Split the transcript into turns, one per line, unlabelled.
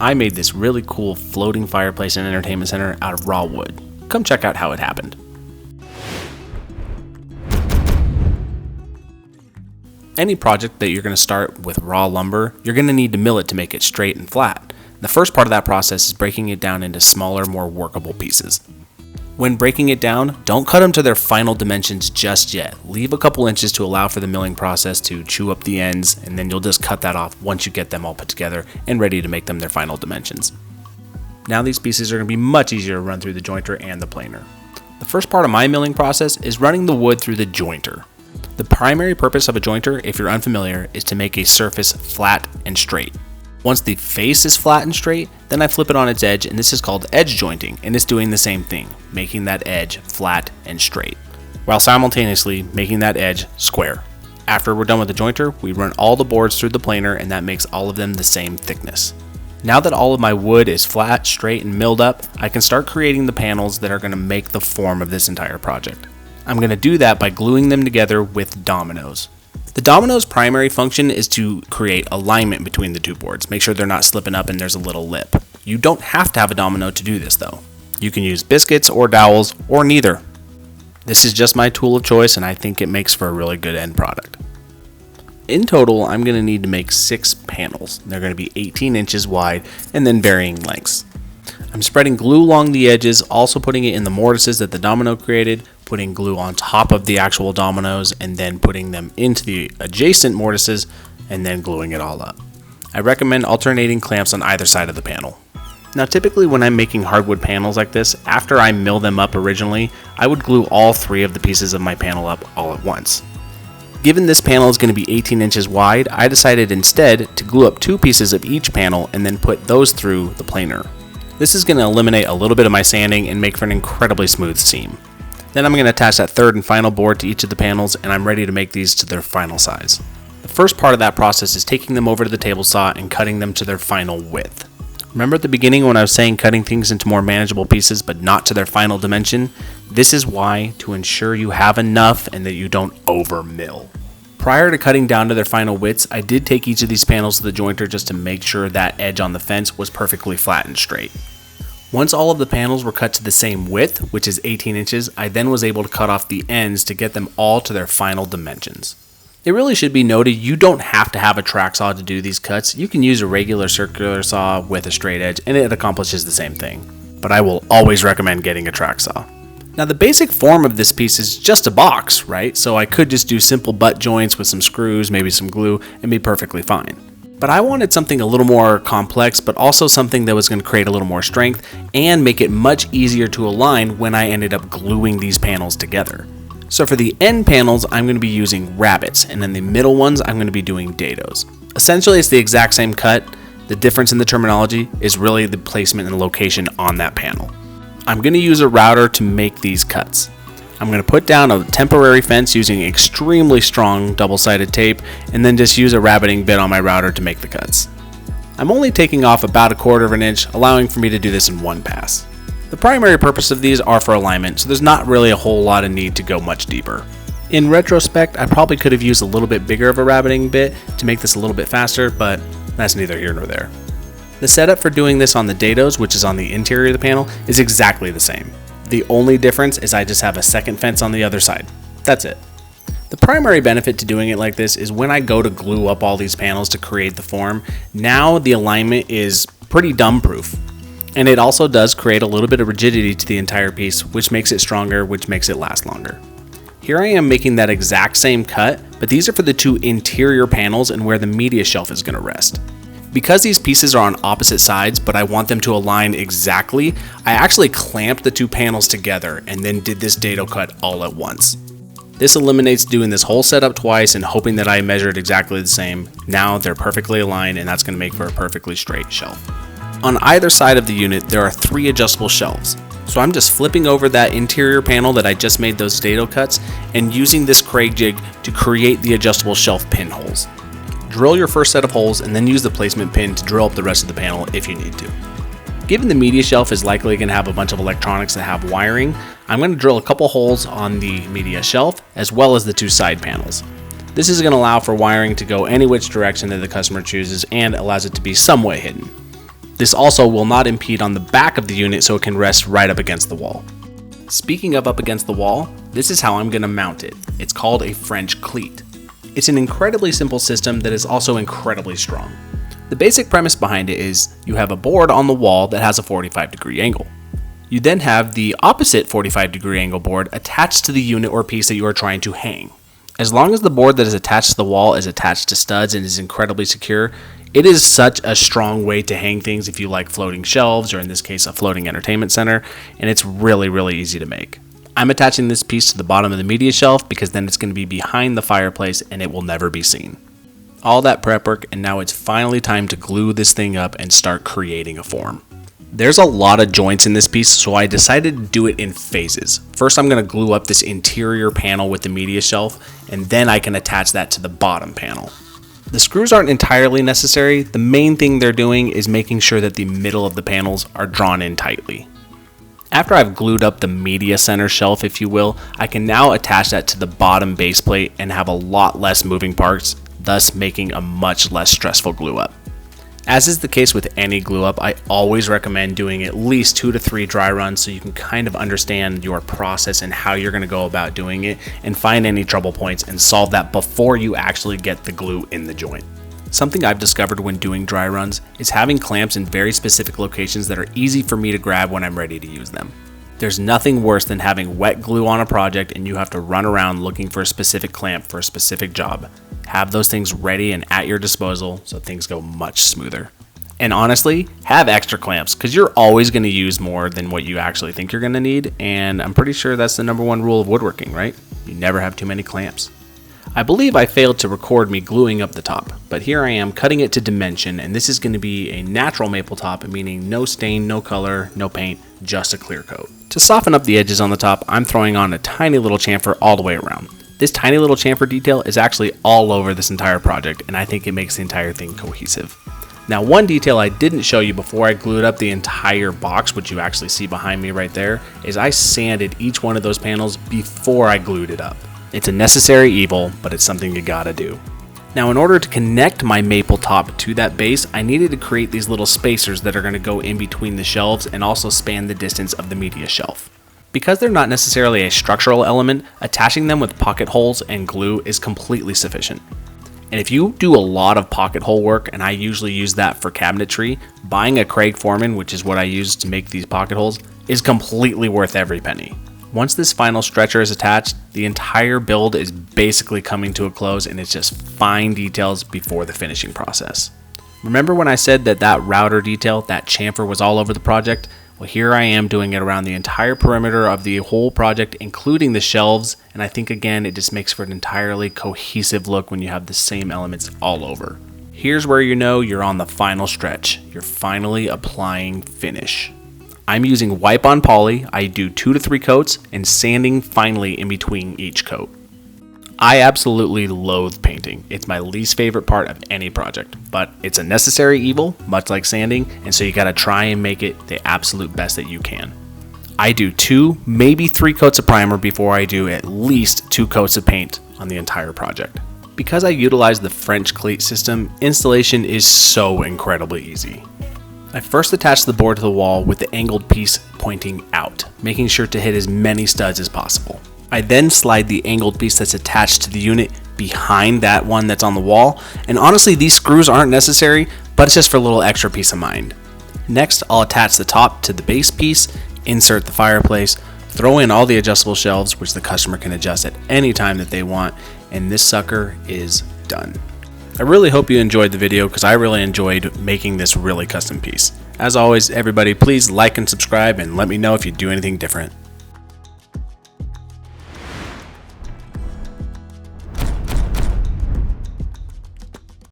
I made this really cool floating fireplace and entertainment center out of raw wood. Come check out how it happened. Any project that you're going to start with raw lumber, you're going to need to mill it to make it straight and flat. The first part of that process is breaking it down into smaller, more workable pieces. When breaking it down, don't cut them to their final dimensions just yet. Leave a couple inches to allow for the milling process to chew up the ends, and then you'll just cut that off once you get them all put together and ready to make them their final dimensions. Now these pieces are going to be much easier to run through the jointer and the planer. The first part of my milling process is running the wood through the jointer. The primary purpose of a jointer, if you're unfamiliar, is to make a surface flat and straight. Once the face is flat and straight, then I flip it on its edge, and this is called edge jointing, and it's doing the same thing, making that edge flat and straight, while simultaneously making that edge square. After we're done with the jointer, we run all the boards through the planer, and that makes all of them the same thickness. Now that all of my wood is flat, straight, and milled up, I can start creating the panels that are going to make the form of this entire project. I'm going to do that by gluing them together with dominoes. The domino's primary function is to create alignment between the two boards, make sure they're not slipping up and there's a little lip. You don't have to have a domino to do this though. You can use biscuits or dowels or neither. This is just my tool of choice, and I think it makes for a really good end product. In total, I'm going to need to make 6 panels. They're going to be 18 inches wide and then varying lengths. I'm spreading glue along the edges, also putting it in the mortises that the domino created, putting glue on top of the actual dominoes, and then putting them into the adjacent mortises, and then gluing it all up. I recommend alternating clamps on either side of the panel. Now typically when I'm making hardwood panels like this, after I mill them up originally, I would glue all 3 of the pieces of my panel up all at once. Given this panel is going to be 18 inches wide, I decided instead to glue up 2 pieces of each panel and then put those through the planer. This is going to eliminate a little bit of my sanding and make for an incredibly smooth seam. Then I'm going to attach that third and final board to each of the panels, and I'm ready to make these to their final size. The first part of that process is taking them over to the table saw and cutting them to their final width. Remember at the beginning when I was saying cutting things into more manageable pieces but not to their final dimension? This is why, to ensure you have enough and that you don't over mill. Prior to cutting down to their final widths, I did take each of these panels to the jointer just to make sure that edge on the fence was perfectly flat and straight. Once all of the panels were cut to the same width, which is 18 inches, I then was able to cut off the ends to get them all to their final dimensions. It really should be noted, you don't have to have a track saw to do these cuts. You can use a regular circular saw with a straight edge and it accomplishes the same thing. But I will always recommend getting a track saw. Now the basic form of this piece is just a box, right? So I could just do simple butt joints with some screws, maybe some glue, and be perfectly fine. But I wanted something a little more complex, but also something that was going to create a little more strength and make it much easier to align when I ended up gluing these panels together. So for the end panels, I'm going to be using rabbets, and then the middle ones, I'm going to be doing dados. Essentially, it's the exact same cut. The difference in the terminology is really the placement and location on that panel. I'm going to use a router to make these cuts. I'm going to put down a temporary fence using extremely strong double-sided tape, and then just use a rabbeting bit on my router to make the cuts. I'm only taking off about 1/4 inch, allowing for me to do this in one pass. The primary purpose of these are for alignment, so there's not really a whole lot of need to go much deeper. In retrospect, I probably could have used a little bit bigger of a rabbeting bit to make this a little bit faster, but that's neither here nor there. The setup for doing this on the dados, which is on the interior of the panel, is exactly the same. The only difference is I just have a second fence on the other side. That's it. The primary benefit to doing it like this is when I go to glue up all these panels to create the form, now the alignment is pretty dumb-proof. And it also does create a little bit of rigidity to the entire piece, which makes it stronger, which makes it last longer. Here I am making that exact same cut, but these are for the 2 interior panels and where the media shelf is going to rest. Because these pieces are on opposite sides, but I want them to align exactly, I actually clamped the 2 panels together and then did this dado cut all at once. This eliminates doing this whole setup twice and hoping that I measured exactly the same. Now they're perfectly aligned, and that's going to make for a perfectly straight shelf. On either side of the unit, there are 3 adjustable shelves. So I'm just flipping over that interior panel that I just made those dado cuts and using this Craig jig to create the adjustable shelf pinholes. Drill your first set of holes and then use the placement pin to drill up the rest of the panel if you need to. Given the media shelf is likely going to have a bunch of electronics that have wiring, I'm going to drill a couple holes on the media shelf as well as the 2 side panels. This is going to allow for wiring to go any which direction that the customer chooses and allows it to be somewhat hidden. This also will not impede on the back of the unit, so it can rest right up against the wall. Speaking of up against the wall, this is how I'm going to mount it. It's called a French cleat. It's an incredibly simple system that is also incredibly strong. The basic premise behind it is you have a board on the wall that has a 45-degree angle. You then have the opposite 45-degree angle board attached to the unit or piece that you are trying to hang. As long as the board that is attached to the wall is attached to studs and is incredibly secure, it is such a strong way to hang things if you like floating shelves, or in this case a floating entertainment center, and it's really easy to make. I'm attaching this piece to the bottom of the media shelf because then it's going to be behind the fireplace and it will never be seen. All that prep work, and now it's finally time to glue this thing up and start creating a form. There's a lot of joints in this piece, so I decided to do it in phases. First, I'm going to glue up this interior panel with the media shelf, and then I can attach that to the bottom panel. The screws aren't entirely necessary. The main thing they're doing is making sure that the middle of the panels are drawn in tightly. After I've glued up the media center shelf, if you will, I can now attach that to the bottom base plate and have a lot less moving parts, thus making a much less stressful glue up. As is the case with any glue up, I always recommend doing at least 2 to 3 dry runs so you can kind of understand your process and how you're going to go about doing it, and find any trouble points and solve that before you actually get the glue in the joint. Something I've discovered when doing dry runs is having clamps in very specific locations that are easy for me to grab when I'm ready to use them. There's nothing worse than having wet glue on a project and you have to run around looking for a specific clamp for a specific job. Have those things ready and at your disposal so things go much smoother. And honestly, have extra clamps because you're always going to use more than what you actually think you're going to need, and I'm pretty sure that's the #1 rule of woodworking, right? You never have too many clamps. I believe I failed to record me gluing up the top, but here I am cutting it to dimension, and this is going to be a natural maple top, meaning no stain, no color, no paint, just a clear coat. To soften up the edges on the top, I'm throwing on a tiny little chamfer all the way around. This tiny little chamfer detail is actually all over this entire project, and I think it makes the entire thing cohesive. Now, one detail I didn't show you before I glued up the entire box, which you actually see behind me right there, is I sanded each one of those panels before I glued it up. It's a necessary evil, but it's something you gotta do. Now, in order to connect my maple top to that base, I needed to create these little spacers that are going to go in between the shelves and also span the distance of the media shelf. Because they're not necessarily a structural element, attaching them with pocket holes and glue is completely sufficient. And if you do a lot of pocket hole work, and I usually use that for cabinetry, buying a Craig Foreman, which is what I use to make these pocket holes, is completely worth every penny. Once this final stretcher is attached, the entire build is basically coming to a close, and it's just fine details before the finishing process. Remember when I said that router detail, that chamfer, was all over the project? Well, here I am doing it around the entire perimeter of the whole project, including the shelves, and I think again it just makes for an entirely cohesive look when you have the same elements all over. Here's where you know you're on the final stretch. You're finally applying finish. I'm using wipe on poly. I do 2 to 3 coats and sanding finely in between each coat. I absolutely loathe painting. It's my least favorite part of any project, but it's a necessary evil, much like sanding, and so you gotta try and make it the absolute best that you can. I do 2, maybe 3 coats of primer before I do at least 2 coats of paint on the entire project. Because I utilize the French cleat system, installation is so incredibly easy. I first attach the board to the wall with the angled piece pointing out, making sure to hit as many studs as possible. I then slide the angled piece that's attached to the unit behind that one that's on the wall, and honestly these screws aren't necessary, but it's just for a little extra peace of mind. Next, I'll attach the top to the base piece, insert the fireplace, throw in all the adjustable shelves, which the customer can adjust at any time that they want, and this sucker is done. I really hope you enjoyed the video because I really enjoyed making this really custom piece. As always, everybody, please like and subscribe and let me know if you do anything different.